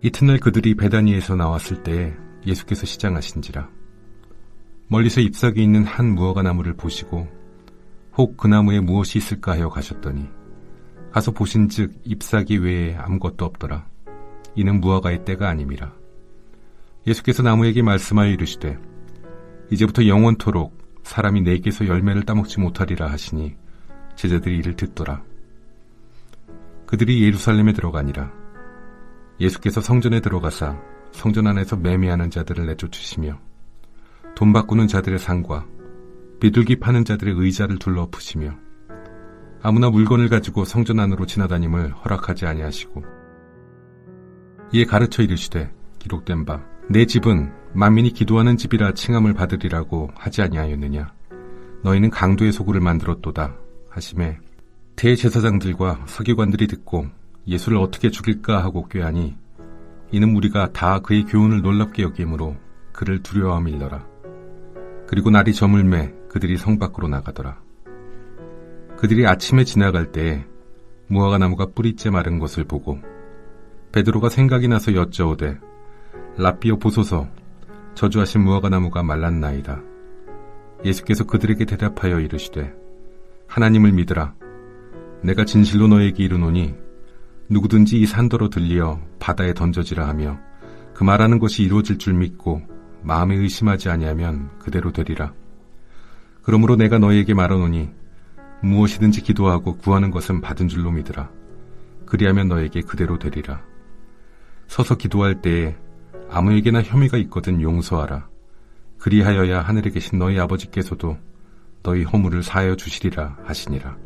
이튿날 그들이 베다니에서 나왔을 때에 예수께서 시장하신지라. 멀리서 잎사귀 있는 한 무화과 나무를 보시고 혹 그 나무에 무엇이 있을까 하여 가셨더니 가서 보신즉 잎사귀 외에 아무것도 없더라. 이는 무화과의 때가 아님이라. 예수께서 나무에게 말씀하여 이르시되 이제부터 영원토록 사람이 내게서 열매를 따먹지 못하리라 하시니 제자들이 이를 듣더라. 그들이 예루살렘에 들어가니라. 예수께서 성전에 들어가사 성전 안에서 매매하는 자들을 내쫓으시며 돈 바꾸는 자들의 상과 비둘기 파는 자들의 의자를 둘러엎으시며 아무나 물건을 가지고 성전 안으로 지나다님을 허락하지 아니하시고 이에 가르쳐 이르시되 기록된 바 내 집은 만민이 기도하는 집이라 칭함을 받으리라고 하지 아니하였느냐. 너희는 강도의 소굴을 만들었도다 하시매 대제사장들과 서기관들이 듣고 예수를 어떻게 죽일까 하고 꾀하니 이는 우리가 다 그의 교훈을 놀랍게 여기므로 그를 두려워함일더라. 그리고 날이 저물매 그들이 성 밖으로 나가더라. 그들이 아침에 지나갈 때에 무화과 나무가 뿌리째 마른 것을 보고 베드로가 생각이 나서 여쭤오되 라삐여 보소서 저주하신 무화과 나무가 말랐나이다. 예수께서 그들에게 대답하여 이르시되 하나님을 믿으라. 내가 진실로 너에게 이르노니 누구든지 이 산더러 들리어 바다에 던져지라 하며 그 말하는 것이 이루어질 줄 믿고 마음에 의심하지 아니하면 그대로 되리라. 그러므로 내가 너에게 말하노니 무엇이든지 기도하고 구하는 것은 받은 줄로 믿으라. 그리하면 너에게 그대로 되리라. 서서 기도할 때에 아무에게나 혐의가 있거든 용서하라. 그리하여야 하늘에 계신 너희 아버지께서도 너희 허물을 사하여 주시리라 하시니라.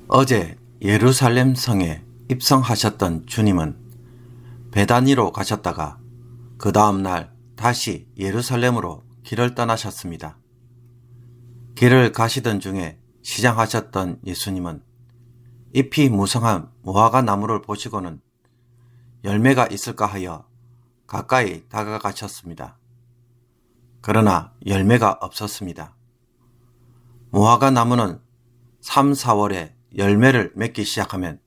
어제 예루살렘 성에 입성하셨던 주님은 베다니로 가셨다가 그 다음 날 다시 예루살렘으로 길을 떠나셨습니다. 길을 가시던 중에 시장하셨던 예수님은 잎이 무성한 무화과 나무를 보시고는 열매가 있을까 하여 가까이 다가가셨습니다. 그러나 열매가 없었습니다. 무화과 나무는 3, 4월에 열매를 맺기 시작하면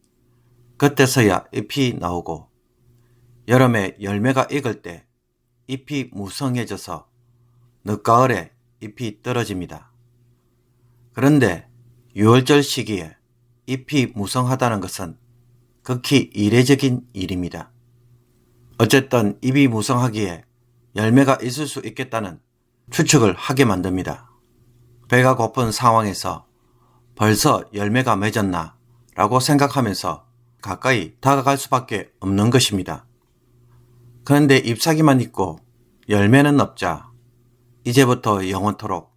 그때서야 잎이 나오고 여름에 열매가 익을 때 잎이 무성해져서 늦가을에 잎이 떨어집니다. 그런데 6월절 시기에 잎이 무성하다는 것은 극히 이례적인 일입니다. 어쨌든 잎이 무성하기에 열매가 있을 수 있겠다는 추측을 하게 만듭니다. 배가 고픈 상황에서 벌써 열매가 맺었나 라고 생각하면서 가까이 다가갈 수밖에 없는 것입니다. 그런데 잎사귀만 있고 열매는 없자 이제부터 영원토록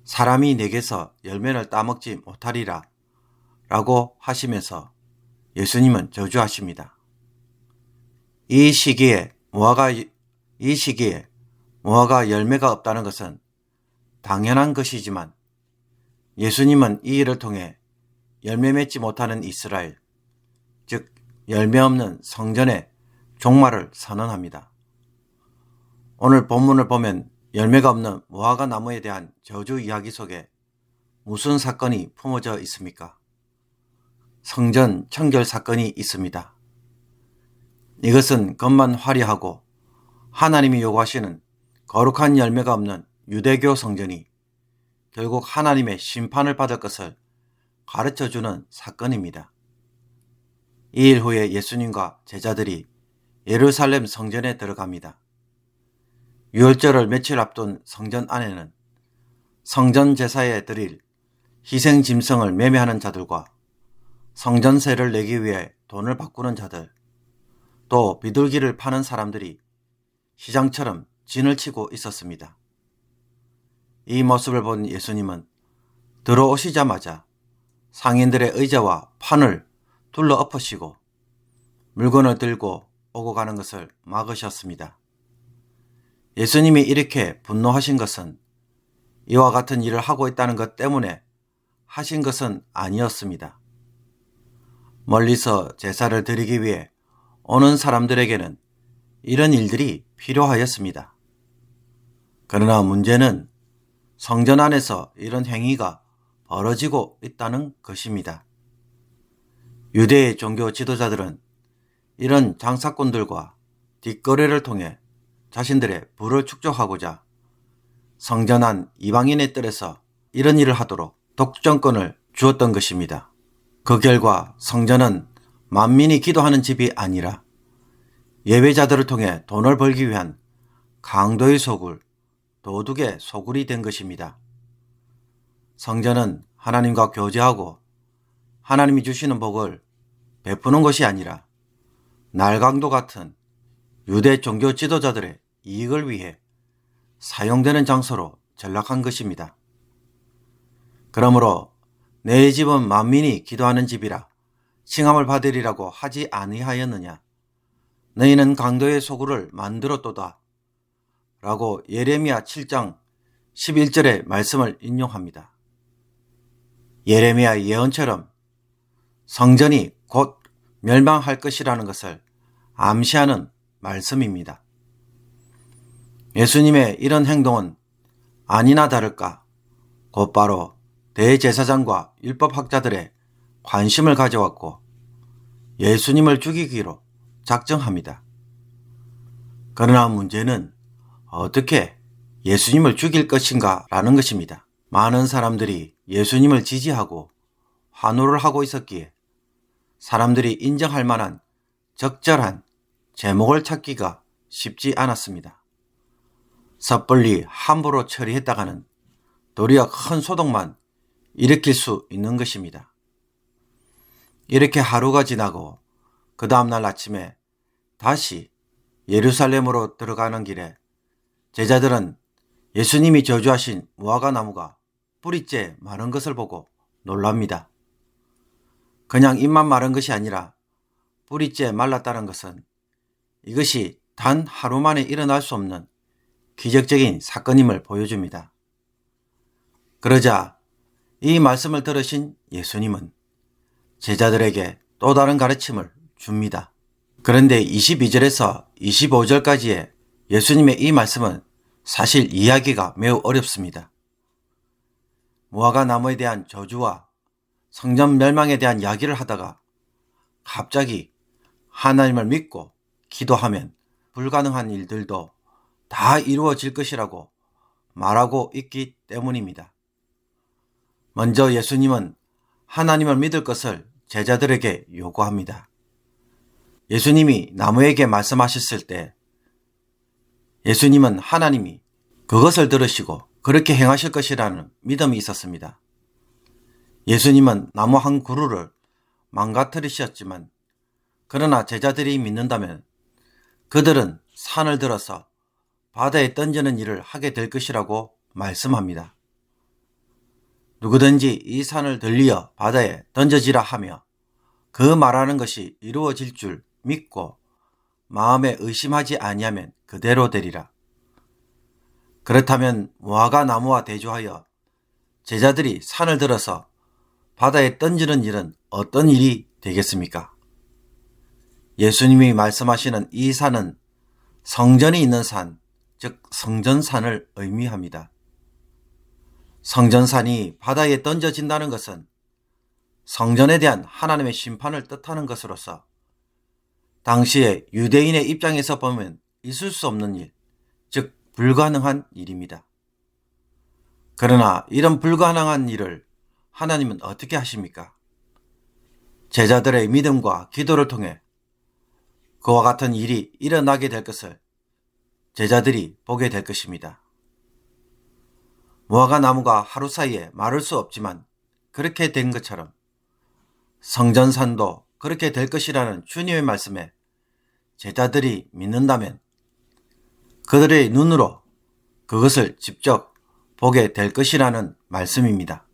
사람이 내게서 열매를 따먹지 못하리라 라고 하시면서 예수님은 저주하십니다. 이 시기에 무화과 열매가 없다는 것은 당연한 것이지만 예수님은 이 일을 통해 열매 맺지 못하는 이스라엘, 즉 열매 없는 성전의 종말을 선언합니다. 오늘 본문을 보면 열매가 없는 무화과 나무에 대한 저주 이야기 속에 무슨 사건이 품어져 있습니까? 성전 청결 사건이 있습니다. 이것은 겉만 화려하고 하나님이 요구하시는 거룩한 열매가 없는 유대교 성전이 결국 하나님의 심판을 받을 것을 가르쳐주는 사건입니다. 이 일 후에 예수님과 제자들이 예루살렘 성전에 들어갑니다. 유월절을 며칠 앞둔 성전 안에는 성전 제사에 드릴 희생 짐승을 매매하는 자들과 성전세를 내기 위해 돈을 바꾸는 자들, 또 비둘기를 파는 사람들이 시장처럼 진을 치고 있었습니다. 이 모습을 본 예수님은 들어오시자마자 상인들의 의자와 판을 둘러 엎으시고 물건을 들고 오고 가는 것을 막으셨습니다. 예수님이 이렇게 분노하신 것은 이와 같은 일을 하고 있다는 것 때문에 하신 것은 아니었습니다. 멀리서 제사를 드리기 위해 오는 사람들에게는 이런 일들이 필요하였습니다. 그러나 문제는 성전 안에서 이런 행위가 벌어지고 있다는 것입니다. 유대의 종교 지도자들은 이런 장사꾼들과 뒷거래를 통해 자신들의 부를 축적하고자 성전 안 이방인의 뜰에서 이런 일을 하도록 독점권을 주었던 것입니다. 그 결과 성전은 만민이 기도하는 집이 아니라 예배자들을 통해 돈을 벌기 위한 강도의 소굴, 도둑의 소굴이 된 것입니다. 성전은 하나님과 교제하고 하나님이 주시는 복을 베푸는 것이 아니라 날강도 같은 유대 종교 지도자들의 이익을 위해 사용되는 장소로 전락한 것입니다. 그러므로 내 집은 만민이 기도하는 집이라 칭함을 받으리라고 하지 아니하였느냐? 너희는 강도의 소굴을 만들었도다. 라고 예레미야 7장 11절의 말씀을 인용합니다. 예레미야의 예언처럼 성전이 곧 멸망할 것이라는 것을 암시하는 말씀입니다. 예수님의 이런 행동은 아니나 다를까 곧바로 대제사장과 율법학자들의 관심을 가져왔고 예수님을 죽이기로 작정합니다. 그러나 문제는 어떻게 예수님을 죽일 것인가 라는 것입니다. 많은 사람들이 예수님을 지지하고 환호를 하고 있었기에 사람들이 인정할 만한 적절한 제목을 찾기가 쉽지 않았습니다. 섣불리 함부로 처리했다가는 도리어 큰 소동만 일으킬 수 있는 것입니다. 이렇게 하루가 지나고 그 다음날 아침에 다시 예루살렘으로 들어가는 길에 제자들은 예수님이 저주하신 무화과 나무가 뿌리째 마른 것을 보고 놀랍니다. 그냥 잎만 마른 것이 아니라 뿌리째 말랐다는 것은 이것이 단 하루 만에 일어날 수 없는 기적적인 사건임을 보여줍니다. 그러자 이 말씀을 들으신 예수님은 제자들에게 또 다른 가르침을 줍니다. 그런데 22절에서 25절까지의 예수님의 이 말씀은 사실 이해하기가 매우 어렵습니다. 무화과 나무에 대한 저주와 성전 멸망에 대한 이야기를 하다가 갑자기 하나님을 믿고 기도하면 불가능한 일들도 다 이루어질 것이라고 말하고 있기 때문입니다. 먼저 예수님은 하나님을 믿을 것을 제자들에게 요구합니다. 예수님이 나무에게 말씀하셨을 때 예수님은 하나님이 그것을 들으시고 그렇게 행하실 것이라는 믿음이 있었습니다. 예수님은 나무 한 그루를 망가뜨리셨지만 그러나 제자들이 믿는다면 그들은 산을 들어서 바다에 던지는 일을 하게 될 것이라고 말씀합니다. 누구든지 이 산을 들리어 바다에 던져지라 하며 그 말하는 것이 이루어질 줄 믿고 마음에 의심하지 아니하면 그대로 되리라. 그렇다면 무화과 나무와 대조하여 제자들이 산을 들어서 바다에 던지는 일은 어떤 일이 되겠습니까? 예수님이 말씀하시는 이 산은 성전이 있는 산, 즉 성전산을 의미합니다. 성전산이 바다에 던져진다는 것은 성전에 대한 하나님의 심판을 뜻하는 것으로서 당시에 유대인의 입장에서 보면 있을 수 없는 일, 즉 불가능한 일입니다. 그러나 이런 불가능한 일을 하나님은 어떻게 하십니까? 제자들의 믿음과 기도를 통해 그와 같은 일이 일어나게 될 것을 제자들이 보게 될 것입니다. 무화과 나무가 하루 사이에 마를 수 없지만 그렇게 된 것처럼 성전산도 그렇게 될 것이라는 주님의 말씀에 제자들이 믿는다면 그들의 눈으로 그것을 직접 보게 될 것이라는 말씀입니다.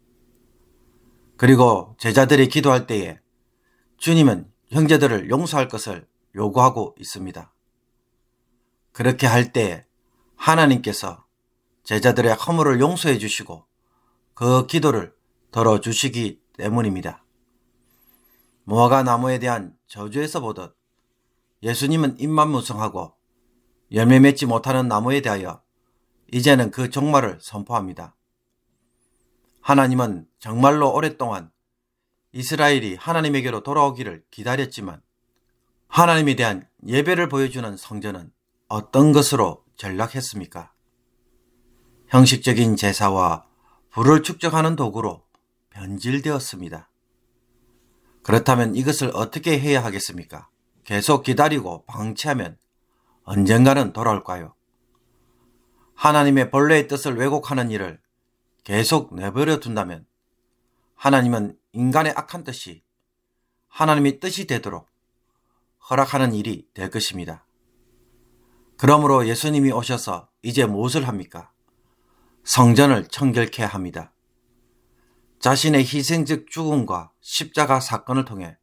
그리고 제자들이 기도할 때에 주님은 형제들을 용서할 것을 요구하고 있습니다. 그렇게 할 때에 하나님께서 제자들의 허물을 용서해 주시고 그 기도를 들어주시기 때문입니다. 무화과 나무에 대한 저주에서 보듯 예수님은 잎만 무성하고 열매 맺지 못하는 나무에 대하여 이제는 그 종말을 선포합니다. 하나님은 정말로 오랫동안 이스라엘이 하나님에게로 돌아오기를 기다렸지만 하나님에 대한 예배를 보여주는 성전은 어떤 것으로 전락했습니까? 형식적인 제사와 불을 축적하는 도구로 변질되었습니다. 그렇다면 이것을 어떻게 해야 하겠습니까? 계속 기다리고 방치하면 언젠가는 돌아올까요? 하나님의 본래의 뜻을 왜곡하는 일을 계속 내버려 둔다면 하나님은 인간의 악한 뜻이 하나님의 뜻이 되도록 허락하는 일이 될 것입니다. 그러므로 예수님이 오셔서 이제 무엇을 합니까? 성전을 청결케 합니다. 자신의 희생적 죽음과 십자가 사건을 통해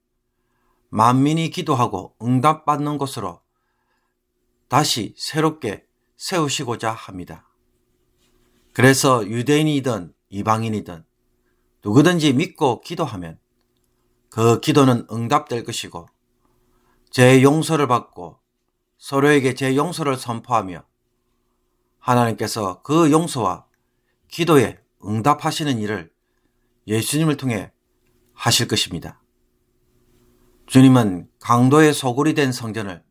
만민이 기도하고 응답받는 곳으로 다시 새롭게 세우시고자 합니다. 그래서 유대인이든 이방인이든 누구든지 믿고 기도하면 그 기도는 응답될 것이고 죄의 용서를 받고 서로에게 죄의 용서를 선포하며 하나님께서 그 용서와 기도에 응답하시는 일을 예수님을 통해 하실 것입니다. 주님은 강도의 소굴이 된 성전을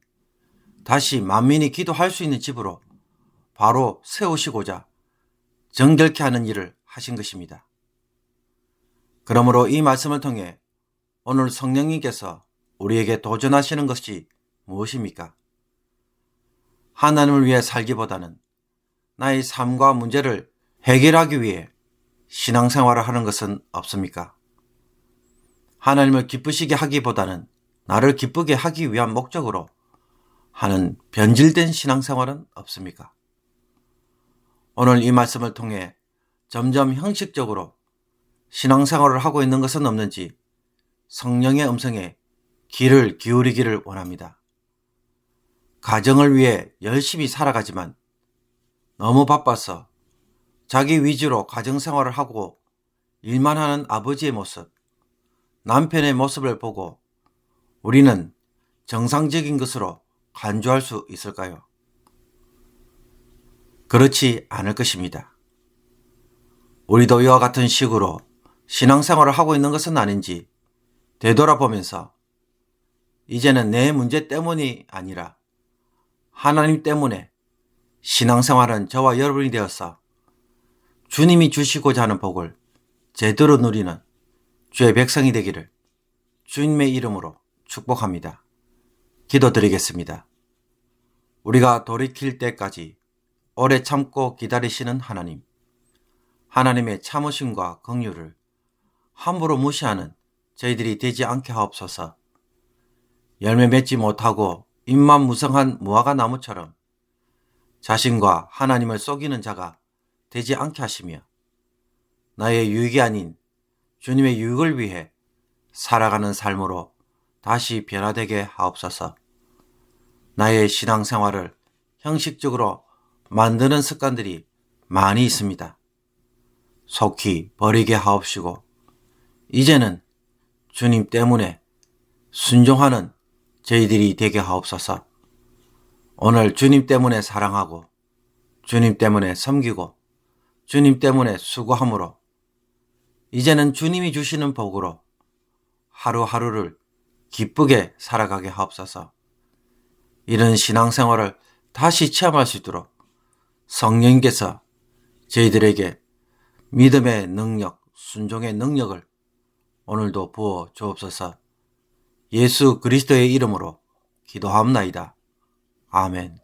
다시 만민이 기도할 수 있는 집으로 바로 세우시고자 정결케 하는 일을 하신 것입니다. 그러므로 이 말씀을 통해 오늘 성령님께서 우리에게 도전하시는 것이 무엇입니까? 하나님을 위해 살기보다는 나의 삶과 문제를 해결하기 위해 신앙생활을 하는 것은 없습니까? 하나님을 기쁘시게 하기보다는 나를 기쁘게 하기 위한 목적으로 하는 변질된 신앙생활은 없습니까? 오늘 이 말씀을 통해 점점 형식적으로 신앙생활을 하고 있는 것은 없는지 성령의 음성에 귀를 기울이기를 원합니다. 가정을 위해 열심히 살아가지만 너무 바빠서 자기 위주로 가정생활을 하고 일만 하는 아버지의 모습, 남편의 모습을 보고 우리는 정상적인 것으로 간주할 수 있을까요? 그렇지 않을 것입니다. 우리도 이와 같은 식으로 신앙생활을 하고 있는 것은 아닌지 되돌아보면서 이제는 내 문제 때문이 아니라 하나님 때문에 신앙생활은 저와 여러분이 되어서 주님이 주시고자 하는 복을 제대로 누리는 주의 백성이 되기를 주님의 이름으로 축복합니다. 기도드리겠습니다. 우리가 돌이킬 때까지 오래 참고 기다리시는 하나님, 하나님의 참으심과 긍휼을 함부로 무시하는 저희들이 되지 않게 하옵소서. 열매 맺지 못하고 잎만 무성한 무화과 나무처럼 자신과 하나님을 속이는 자가 되지 않게 하시며 나의 유익이 아닌 주님의 유익을 위해 살아가는 삶으로 다시 변화되게 하옵소서. 나의 신앙생활을 형식적으로 만드는 습관들이 많이 있습니다. 속히 버리게 하옵시고 이제는 주님 때문에 순종하는 저희들이 되게 하옵소서. 오늘 주님 때문에 사랑하고 주님 때문에 섬기고 주님 때문에 수고함으로 이제는 주님이 주시는 복으로 하루하루를 기쁘게 살아가게 하옵소서. 이런 신앙생활을 다시 체험할 수 있도록 성령님께서 저희들에게 믿음의 능력, 순종의 능력을 오늘도 부어 주옵소서. 예수 그리스도의 이름으로 기도하옵나이다. 아멘.